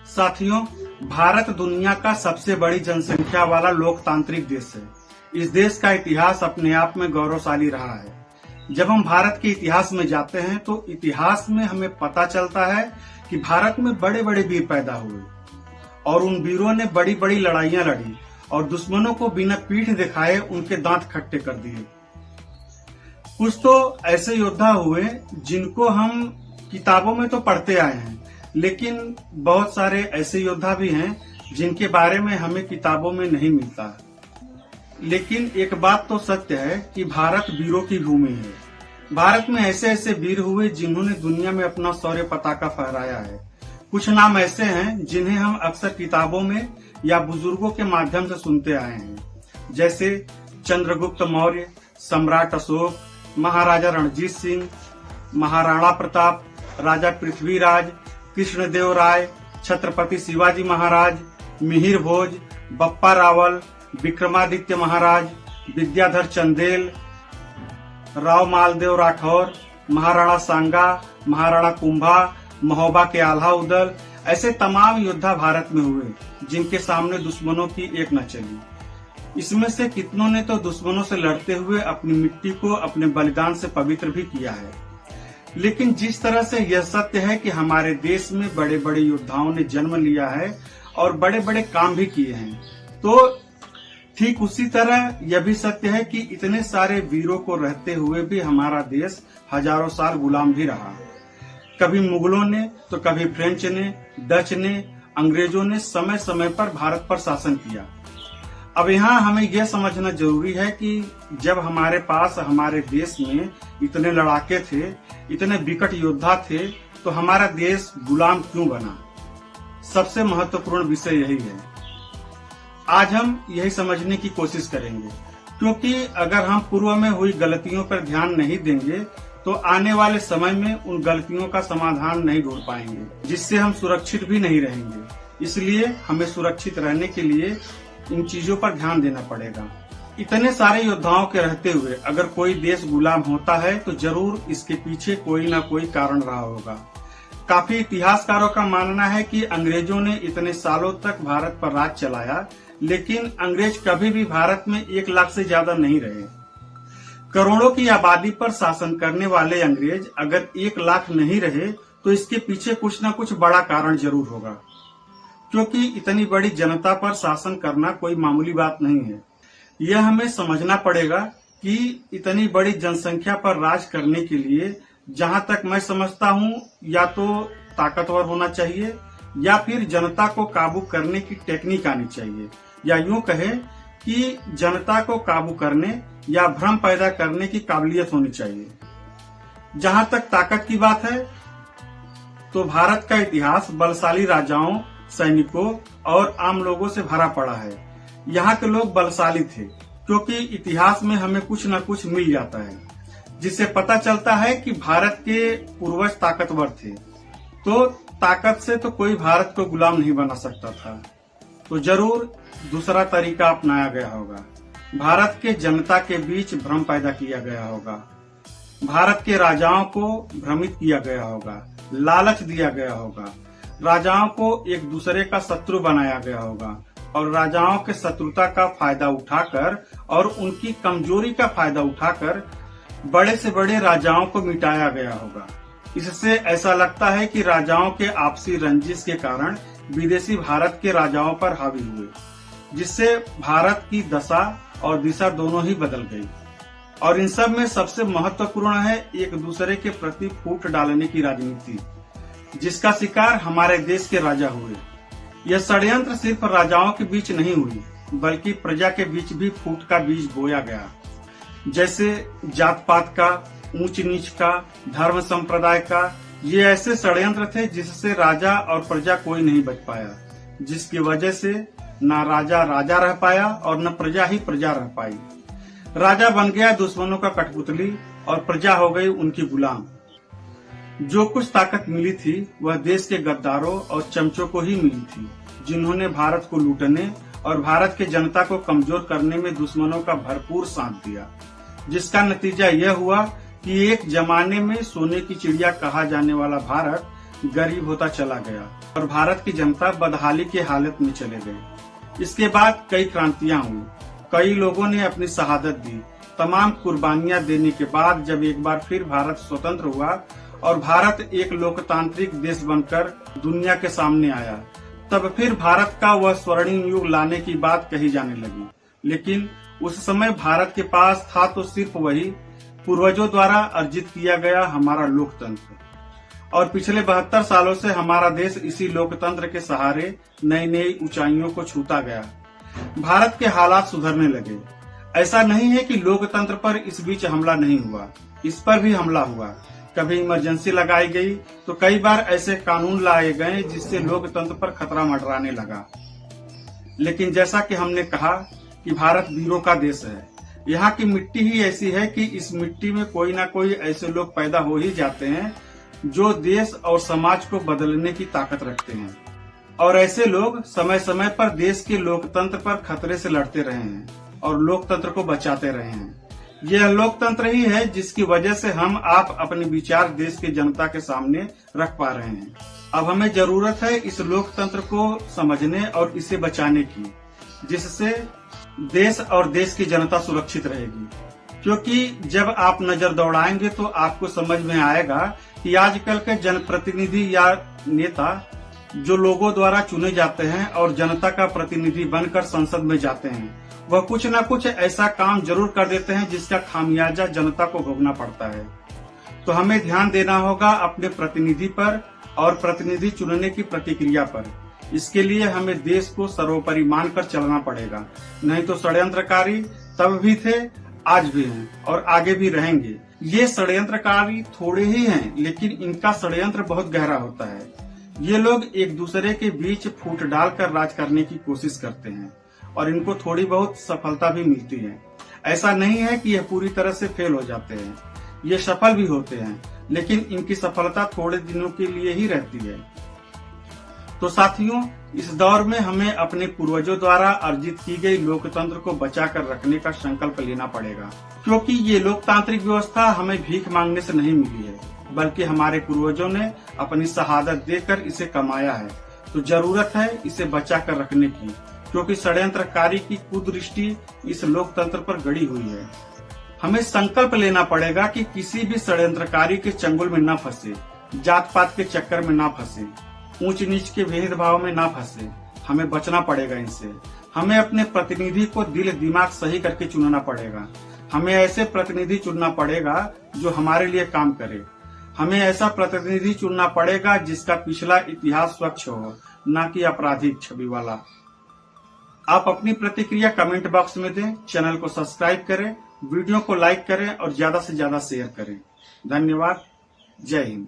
साथियों, भारत दुनिया का सबसे बड़ी जनसंख्या वाला लोकतांत्रिक देश है। इस देश का इतिहास अपने आप में गौरवशाली रहा है। जब हम भारत के इतिहास में जाते हैं तो इतिहास में हमें पता चलता है कि भारत में बड़े बड़े वीर पैदा हुए और उन वीरों ने बड़ी बड़ी लड़ाइयां लड़ी और दुश्मनों को बिना पीठ दिखाए उनके दांत खट्टे कर दिए। कुछ तो ऐसे योद्धा हुए जिनको हम किताबों में तो पढ़ते आए हैं, लेकिन बहुत सारे ऐसे योद्धा भी हैं जिनके बारे में हमें किताबों में नहीं मिलता। लेकिन एक बात तो सत्य है कि भारत वीरों की भूमि है। भारत में ऐसे ऐसे वीर हुए जिन्होंने दुनिया में अपना शौर्य पताका फहराया है। कुछ नाम ऐसे हैं जिन्हें हम अक्सर किताबों में या बुजुर्गों के माध्यम से सुनते आए हैं, जैसे चंद्रगुप्त मौर्य, सम्राट अशोक, महाराजा रणजीत सिंह, महाराणा प्रताप, राजा पृथ्वीराज, कृष्णदेव राय, छत्रपति शिवाजी महाराज, मिहिर भोज, बप्पा रावल, विक्रमादित्य महाराज, विद्याधर चंदेल, राव मालदेव राठौर, महाराणा सांगा, महाराणा कुंभा, महोबा के आल्हा उदल, ऐसे तमाम योद्धा भारत में हुए जिनके सामने दुश्मनों की एक न चली। इसमें से कितनों ने तो दुश्मनों से लड़ते हुए अपनी मिट्टी को अपने बलिदान से पवित्र भी किया है। लेकिन जिस तरह से यह सत्य है कि हमारे देश में बड़े बड़े योद्धाओं ने जन्म लिया है और बड़े बड़े काम भी किए हैं, तो ठीक उसी तरह यह भी सत्य है कि इतने सारे वीरों को रहते हुए भी हमारा देश हजारों साल गुलाम भी रहा। कभी मुगलों ने तो कभी फ्रेंच ने, डच ने, अंग्रेजों ने समय समय पर भारत पर शासन किया। अब यहाँ हमें यह समझना जरूरी है कि जब हमारे पास हमारे देश में इतने लड़ाके थे, इतने विकट योद्धा थे, तो हमारा देश गुलाम क्यों बना। सबसे महत्वपूर्ण विषय यही है। आज हम यही समझने की कोशिश करेंगे, क्योंकि अगर हम पूर्व में हुई गलतियों पर ध्यान नहीं देंगे तो आने वाले समय में उन गलतियों का समाधान नहीं ढूंढ पाएंगे, जिससे हम सुरक्षित भी नहीं रहेंगे। इसलिए हमें सुरक्षित रहने के लिए इन चीजों पर ध्यान देना पड़ेगा। इतने सारे योद्धाओं के रहते हुए अगर कोई देश गुलाम होता है तो जरूर इसके पीछे कोई ना कोई कारण रहा होगा। काफी इतिहासकारों का मानना है कि अंग्रेजों ने इतने सालों तक भारत पर राज चलाया, लेकिन अंग्रेज कभी भी भारत में 1 लाख से ज्यादा नहीं रहे। करोड़ों की आबादी पर शासन करने वाले अंग्रेज अगर 1 लाख नहीं रहे तो इसके पीछे कुछ न कुछ बड़ा कारण जरूर होगा, क्योंकि इतनी बड़ी जनता पर शासन करना कोई मामूली बात नहीं है। यह हमें समझना पड़ेगा कि इतनी बड़ी जनसंख्या पर राज करने के लिए जहां तक मैं समझता हूं, या तो ताकतवर होना चाहिए या फिर जनता को काबू करने की टेक्निक आनी चाहिए, या यूं कहे कि जनता को काबू करने या भ्रम पैदा करने की काबिलियत होनी चाहिए। जहां तक ताकत की बात है तो भारत का इतिहास बलशाली राजाओं, सैनिकों और आम लोगों से भरा पड़ा है। यहाँ के लोग बलशाली थे क्योंकि इतिहास में हमें कुछ न कुछ मिल जाता है, जिससे पता चलता है कि भारत के पूर्वज ताकतवर थे। तो ताकत से तो कोई भारत को गुलाम नहीं बना सकता था, तो जरूर दूसरा तरीका अपनाया गया होगा। भारत के जनता के बीच भ्रम पैदा किया गया होगा, भारत के राजाओं को भ्रमित किया गया होगा, लालच दिया गया होगा, राजाओं को एक दूसरे का शत्रु बनाया गया होगा और राजाओं के शत्रुता का फायदा उठाकर और उनकी कमजोरी का फायदा उठाकर बड़े से बड़े राजाओं को मिटाया गया होगा। इससे ऐसा लगता है कि राजाओं के आपसी रंजिश के कारण विदेशी भारत के राजाओं पर हावी हुए, जिससे भारत की दशा और दिशा दोनों ही बदल गई। और इन सब में सबसे महत्वपूर्ण है एक दूसरे के प्रति फूट डालने की राजनीति, जिसका शिकार हमारे देश के राजा हुए। यह षड्यंत्र सिर्फ राजाओं के बीच नहीं हुई, बल्कि प्रजा के बीच भी फूट का बीज बोया गया। जैसे जात पात का, ऊंच नीच का, धर्म संप्रदाय का, ये ऐसे षड्यंत्र थे जिससे राजा और प्रजा कोई नहीं बच पाया, जिसकी वजह से न राजा राजा रह पाया और न प्रजा ही प्रजा रह पाई। राजा बन गया दुश्मनों का कठपुतली और प्रजा हो गई उनकी गुलाम। जो कुछ ताकत मिली थी वह देश के गद्दारों और चमचों को ही मिली थी, जिन्होंने भारत को लूटने और भारत के जनता को कमजोर करने में दुश्मनों का भरपूर साथ दिया, जिसका नतीजा यह हुआ कि एक जमाने में सोने की चिड़िया कहा जाने वाला भारत गरीब होता चला गया। और भारत की जनता बदहाली की हालत में चले गए। इसके बाद कई क्रांतियां हुई, कई लोगों ने अपनी शहादत दी। तमाम कुर्बानियां देने के बाद जब एक बार फिर भारत स्वतंत्र हुआ और भारत एक लोकतांत्रिक देश बनकर दुनिया के सामने आया, तब फिर भारत का वह स्वर्णिम युग लाने की बात कही जाने लगी। लेकिन उस समय भारत के पास था तो सिर्फ वही पूर्वजों द्वारा अर्जित किया गया हमारा लोकतंत्र, और पिछले 72 सालों से हमारा देश इसी लोकतंत्र के सहारे नई नई ऊंचाइयों को छूता गया। भारत के हालात सुधरने लगे। ऐसा नहीं है कि लोकतंत्र पर इस बीच हमला नहीं हुआ, इस पर भी हमला हुआ। कभी इमरजेंसी लगाई गई तो कई बार ऐसे कानून लाए गए जिससे लोकतंत्र पर खतरा मंडराने लगा। लेकिन जैसा कि हमने कहा कि भारत वीरों का देश है। यहाँ की मिट्टी ही ऐसी है कि इस मिट्टी में कोई ना कोई ऐसे लोग पैदा हो ही जाते हैं जो देश और समाज को बदलने की ताकत रखते हैं, और ऐसे लोग समय समय पर देश के लोकतंत्र पर खतरे से लड़ते रहे हैं और लोकतंत्र को बचाते रहे हैं। यह लोकतंत्र ही है जिसकी वजह से हम आप अपने विचार देश की जनता के सामने रख पा रहे हैं। अब हमें जरूरत है इस लोकतंत्र को समझने और इसे बचाने की, जिससे देश और देश की जनता सुरक्षित रहेगी। क्योंकि जब आप नजर दौड़ाएंगे तो आपको समझ में आएगा कि आजकल के जनप्रतिनिधि या नेता जो लोगों द्वारा चुने जाते हैं और जनता का प्रतिनिधि बनकर संसद में जाते हैं, वह कुछ न कुछ ऐसा काम जरूर कर देते हैं जिसका खामियाजा जनता को भोगना पड़ता है। तो हमें ध्यान देना होगा अपने प्रतिनिधि पर और प्रतिनिधि चुनने की प्रतिक्रिया पर। इसके लिए हमें देश को सर्वोपरि मानकर चलना पड़ेगा, नहीं तो षड्यंत्रकारी तब भी थे, आज भी हैं और आगे भी रहेंगे। ये षड्यंत्रकारी थोड़े ही हैं, लेकिन इनका षड्यंत्र बहुत गहरा होता है। ये लोग एक दूसरे के बीच फूट डालकर राज करने की कोशिश करते हैं और इनको थोड़ी बहुत सफलता भी मिलती है। ऐसा नहीं है कि यह पूरी तरह से फेल हो जाते हैं, ये सफल भी होते हैं, लेकिन इनकी सफलता थोड़े दिनों के लिए ही रहती है। तो साथियों, इस दौर में हमें अपने पूर्वजों द्वारा अर्जित की गई लोकतंत्र को बचाकर रखने का संकल्प लेना पड़ेगा, क्योंकि ये लोकतांत्रिक व्यवस्था हमें भीख मांगने से नहीं मिली है, बल्कि हमारे पूर्वजों ने अपनी शहादत देकर इसे कमाया है। तो जरूरत है इसे बचाकर रखने की, क्योंकि षड्यंत्रकारी की कुदृष्टि इस लोकतंत्र पर गड़ी हुई है। हमें संकल्प लेना पड़ेगा कि किसी भी षड्यंत्रकारी के चंगुल में न फंसे, जात पात के चक्कर में न फंसे, ऊंच नीच के भेदभाव में ना फंसे। हमें बचना पड़ेगा इनसे। हमें अपने प्रतिनिधि को दिल दिमाग सही करके चुनना पड़ेगा। हमें ऐसे प्रतिनिधि चुनना पड़ेगा जो हमारे लिए काम करे। हमें ऐसा प्रतिनिधि चुनना पड़ेगा जिसका पिछला इतिहास स्वच्छ हो, न कि आपराधिक छवि वाला। आप अपनी प्रतिक्रिया कमेंट बॉक्स में दें, चैनल को सब्सक्राइब करें, वीडियो को लाइक करें और ज्यादा से ज्यादा शेयर करें। धन्यवाद। जय हिंद।